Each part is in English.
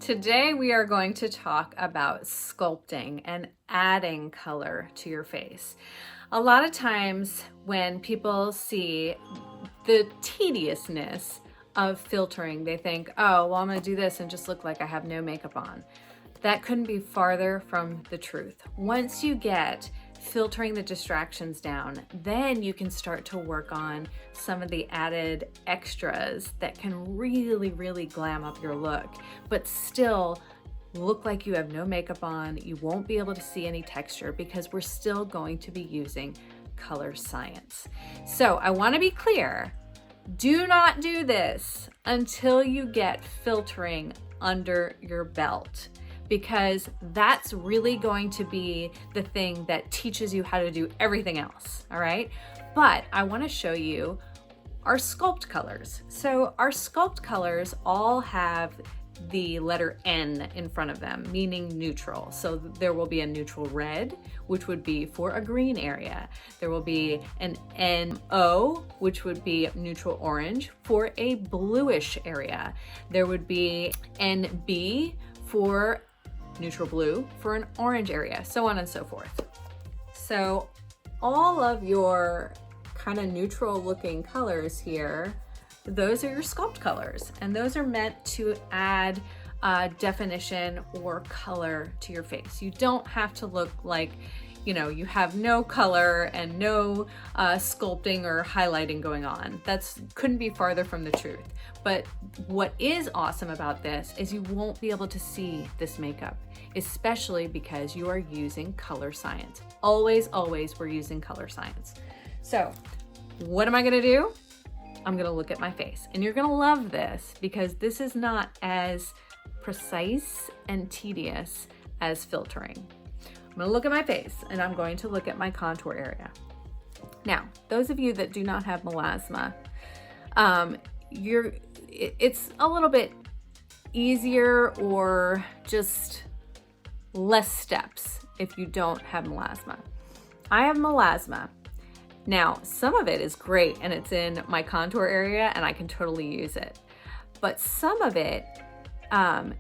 Today we are going to talk about sculpting and adding color to your face. A lot of times when people see the tediousness of filtering, they think, oh, well, I'm gonna do this and just look like I have no makeup on. That couldn't be farther from the truth. Once you get filtering the distractions down, then you can start to work on some of the added extras that can really glam up your look, but still look like you have no makeup on. You won't be able to see any texture because we're still going to be using color science. So I want to be clear, do not do this until you get filtering under your belt, because that's really going to be the thing that teaches you how to do everything else, all right? But I wanna show you our sculpt colors. So our sculpt colors all have the letter N in front of them, meaning neutral. So there will be a neutral red, which would be for a green area. There will be an NO, which would be neutral orange for a bluish area. There would be NB for neutral blue for an orange area, so on and so forth. So all of your kind of neutral looking colors here, those are your sculpt colors, and those are meant to add definition or color to your face. You don't have to look like, you know, you have no color and no sculpting or highlighting going on. That's couldn't be farther from the truth. But what is awesome about this is you won't be able to see this makeup, especially because you are using color science. Always we're using color science. So what am I gonna do? I'm gonna look at my face, and you're gonna love this because this is not as precise and tedious as filtering. I'm gonna look at my face, and I'm going to look at my contour area. Now, those of you that do not have melasma, it's a little bit easier or just less steps if you don't have melasma. I have melasma. Now, some of it is great and it's in my contour area and I can totally use it. But some of it,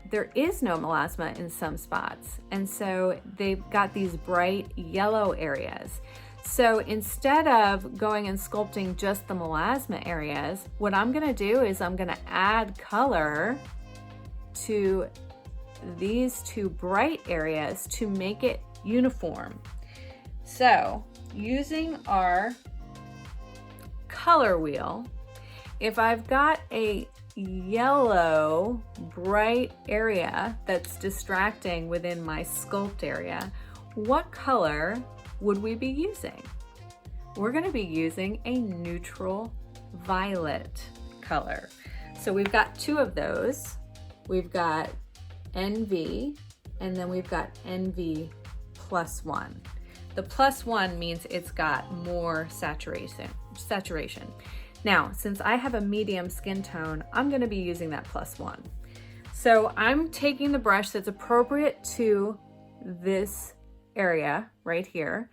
there is no melasma in some spots. And so they've got these bright yellow areas. So instead of going and sculpting just the melasma areas, what I'm gonna do is I'm gonna add color to these two bright areas to make it uniform. So using our color wheel, if I've got a yellow bright area that's distracting within my sculpt area, what color would we be using? We're gonna be using a neutral violet color. So we've got two of those. We've got NV, and then we've got NV +1. The +1 means it's got more saturation. Now, since I have a medium skin tone, I'm gonna be using that +1. So I'm taking the brush that's appropriate to this area right here,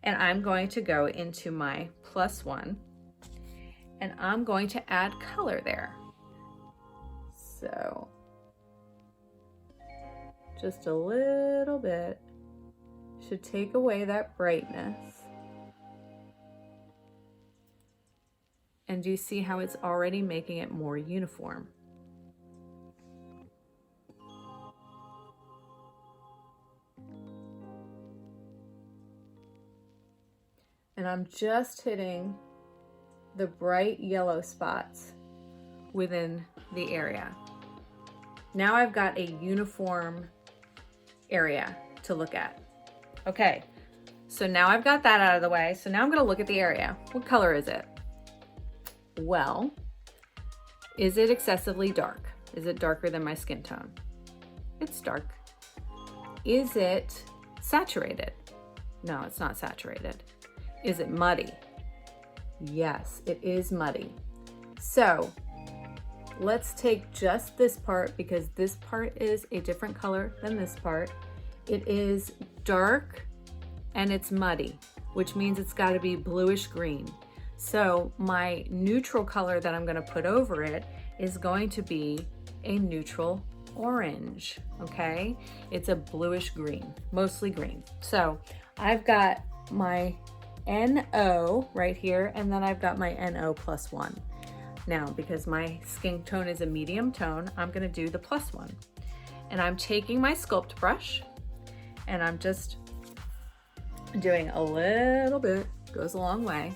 and I'm going to go into my +1, and I'm going to add color there. So just a little bit should take away that brightness. And do you see how it's already making it more uniform? And I'm just hitting the bright yellow spots within the area. Now I've got a uniform area to look at. Okay, so now I've got that out of the way. So now I'm gonna look at the area. What color is it? Well, is it excessively dark? Is it darker than my skin tone? It's dark. Is it saturated? No, it's not saturated. Is it muddy? Yes, it is muddy. So let's take just this part, because this part is a different color than this part. It is dark and it's muddy, which means it's got to be bluish green. So my neutral color that I'm going to put over it is going to be a neutral orange, okay? It's a bluish green, mostly green. So I've got my NO right here, and then I've got my NO+1. Now, because my skin tone is a medium tone, I'm gonna do the +1. And I'm taking my sculpt brush, and I'm just doing a little bit, goes a long way.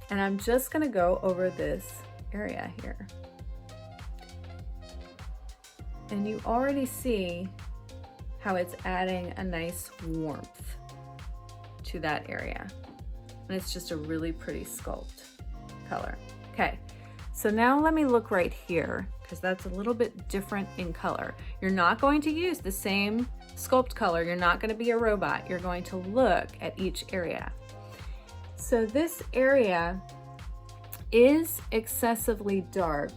And I'm just gonna go over this area here. And you already see how it's adding a nice warmth to that area. And it's just a really pretty sculpt color. Okay, so now let me look right here, because that's a little bit different in color. You're not going to use the same sculpt color. You're not gonna be a robot. You're going to look at each area. So this area is excessively dark,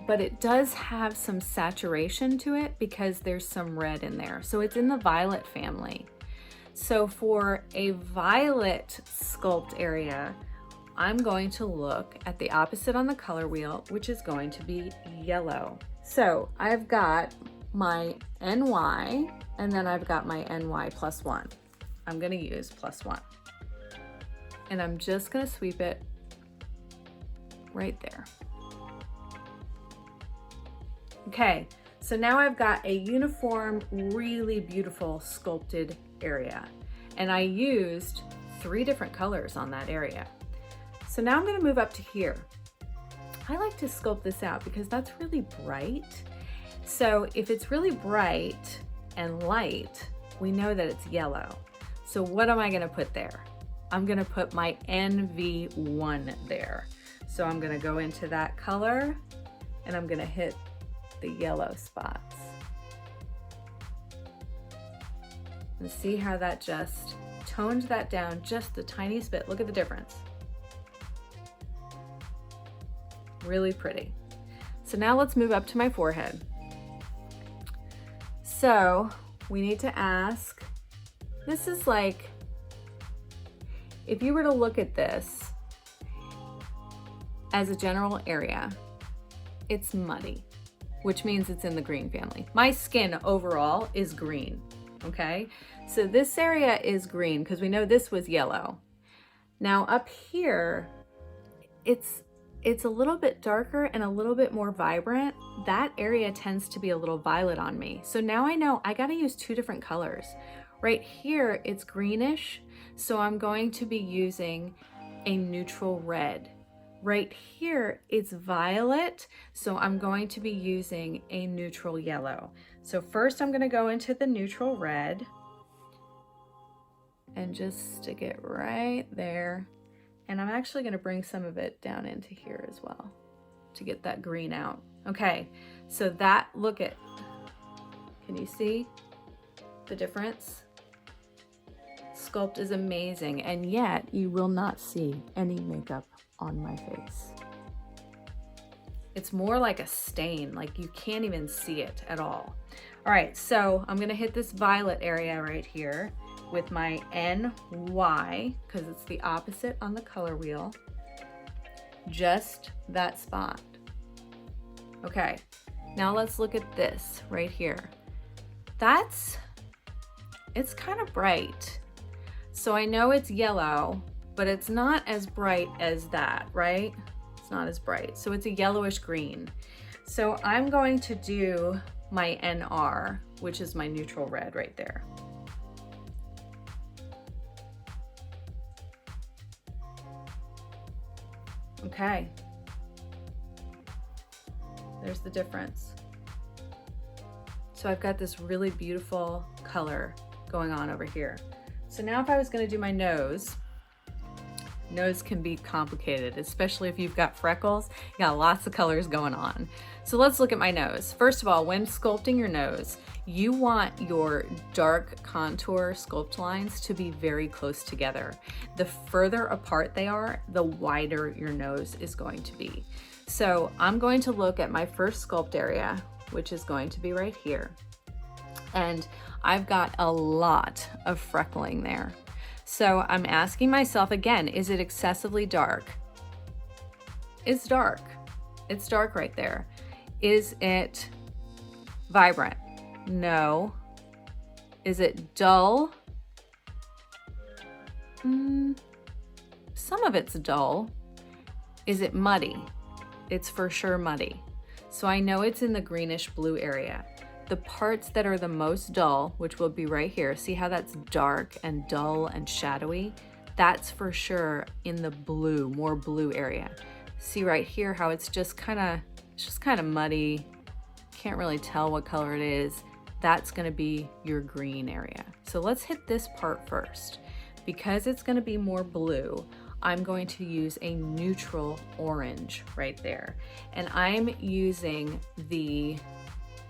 but it does have some saturation to it because there's some red in there. So it's in the violet family. So for a violet sculpt area, I'm going to look at the opposite on the color wheel, which is going to be yellow. So I've got my NY, and then I've got my NY+1. I'm gonna use +1. And I'm just gonna sweep it right there. Okay, so now I've got a uniform, really beautiful sculpted area. And I used 3 different colors on that area. So now I'm gonna move up to here. I like to sculpt this out because that's really bright. So if it's really bright and light, we know that it's yellow. So what am I gonna put there? I'm gonna put my NV1 there. So I'm gonna go into that color and I'm gonna hit the yellow spots. And see how that just toned that down just the tiniest bit. Look at the difference. Really pretty. So now let's move up to my forehead. So we need to ask, this is like, if you were to look at this as a general area, it's muddy, which means it's in the green family. My skin overall is green, okay? So this area is green because we know this was yellow. Now up here, it's a little bit darker and a little bit more vibrant. That area tends to be a little violet on me. So now I know I gotta use 2 different colors. Right here, it's greenish, so I'm going to be using a neutral red. Right here, it's violet, so I'm going to be using a neutral yellow. So first I'm gonna go into the neutral red and just stick it right there. And I'm actually gonna bring some of it down into here as well to get that green out. Okay, so that, look at, can you see the difference? Sculpt is amazing, and yet you will not see any makeup on my face. It's more like a stain, like you can't even see it at all. All right, so I'm gonna hit this violet area right here with my NY, because it's the opposite on the color wheel. Just that spot. Okay, now let's look at this right here. It's kind of bright. So I know it's yellow, but it's not as bright as that, right? It's not as bright. So it's a yellowish green. So I'm going to do my NR, which is my neutral red right there. Okay. There's the difference. So I've got this really beautiful color going on over here. So now if I was gonna do my nose can be complicated, especially if you've got freckles. You got lots of colors going on. So let's look at my nose. First of all, when sculpting your nose, you want your dark contour sculpt lines to be very close together. The further apart they are, the wider your nose is going to be. So I'm going to look at my first sculpt area, which is going to be right here. And I've got a lot of freckling there. So I'm asking myself again, is it excessively dark? It's dark. It's dark right there. Is it vibrant? No. Is it dull? Some of it's dull. Is it muddy? It's for sure muddy. So I know it's in the greenish blue area. The parts that are the most dull, which will be right here, see how that's dark and dull and shadowy? That's for sure in the blue, more blue area. See right here how it's just kind of muddy. Can't really tell what color it is. That's gonna be your green area. So let's hit this part first. Because it's gonna be more blue, I'm going to use a neutral orange right there. And I'm using the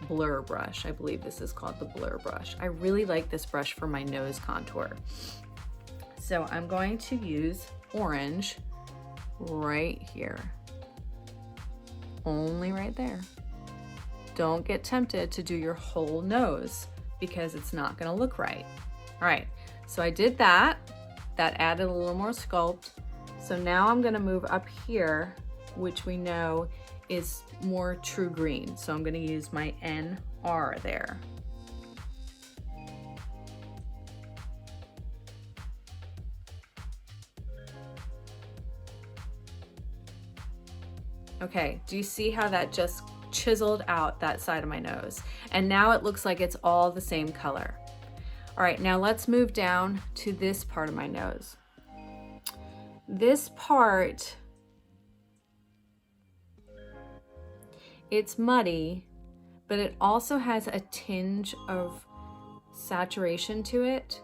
blur brush. I believe this is called the blur brush. I really like this brush for my nose contour. So I'm going to use orange right here. Only right there. Don't get tempted to do your whole nose because it's not gonna look right. All right, so I did that. That added a little more sculpt. So now I'm gonna move up here, which we know is more true green. So I'm gonna use my NR there. Okay, do you see how that just chiseled out that side of my nose? And now it looks like it's all the same color. All right, now let's move down to this part of my nose. This part, it's muddy, but it also has a tinge of saturation to it.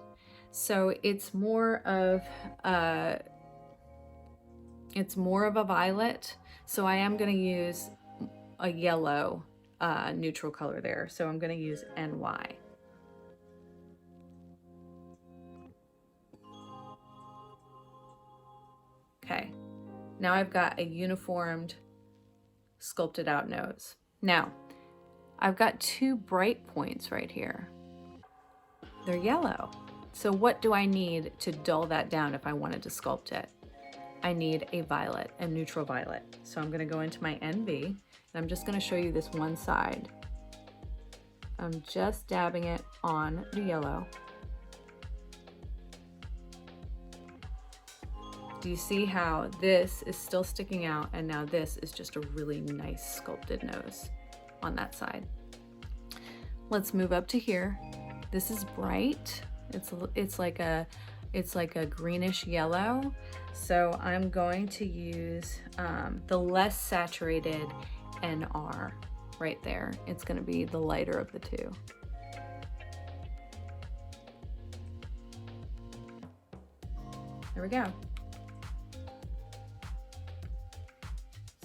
So it's more of a violet. So I am gonna use a yellow neutral color there. So I'm gonna use NY. Okay, now I've got a uniformed, sculpted out nose. Now, I've got two bright points right here. They're yellow. So what do I need to dull that down if I wanted to sculpt it? I need a violet, a neutral violet. So I'm gonna go into my NV, and I'm just gonna show you this one side. I'm just dabbing it on the yellow. Do you see how this is still sticking out, and now this is just a really nice sculpted nose on that side? Let's move up to here. This is bright. It's like a greenish yellow. So I'm going to use the less saturated NR right there. It's going to be the lighter of the two. There we go.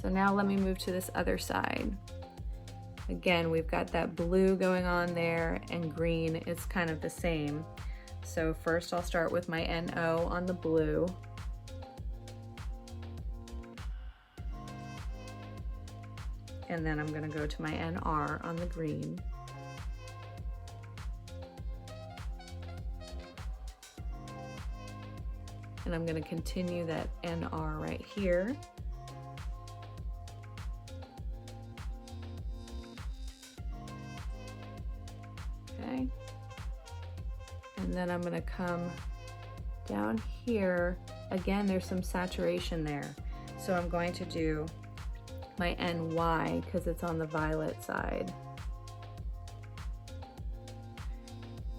So now let me move to this other side. Again, we've got that blue going on there and green. It's kind of the same. So first I'll start with my NO on the blue. And then I'm gonna go to my NR on the green. And I'm gonna continue that NR right here. Okay. And then I'm gonna come down here. Again, there's some saturation there. So I'm going to do my NY because it's on the violet side.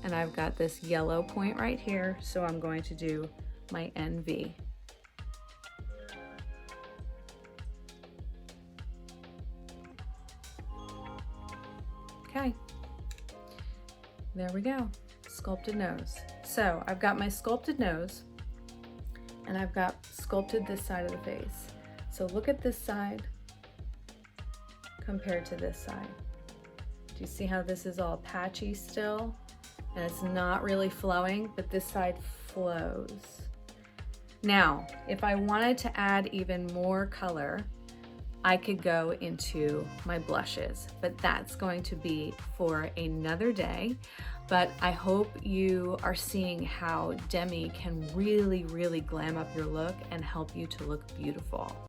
And I've got this yellow point right here, so I'm going to do my NV. Okay, there we go, sculpted nose. So I've got my sculpted nose, and I've got sculpted this side of the face. So look at this side compared to this side. Do you see how this is all patchy still? And it's not really flowing, but this side flows. Now, if I wanted to add even more color, I could go into my blushes, but that's going to be for another day. But I hope you are seeing how Demi can really, really glam up your look and help you to look beautiful.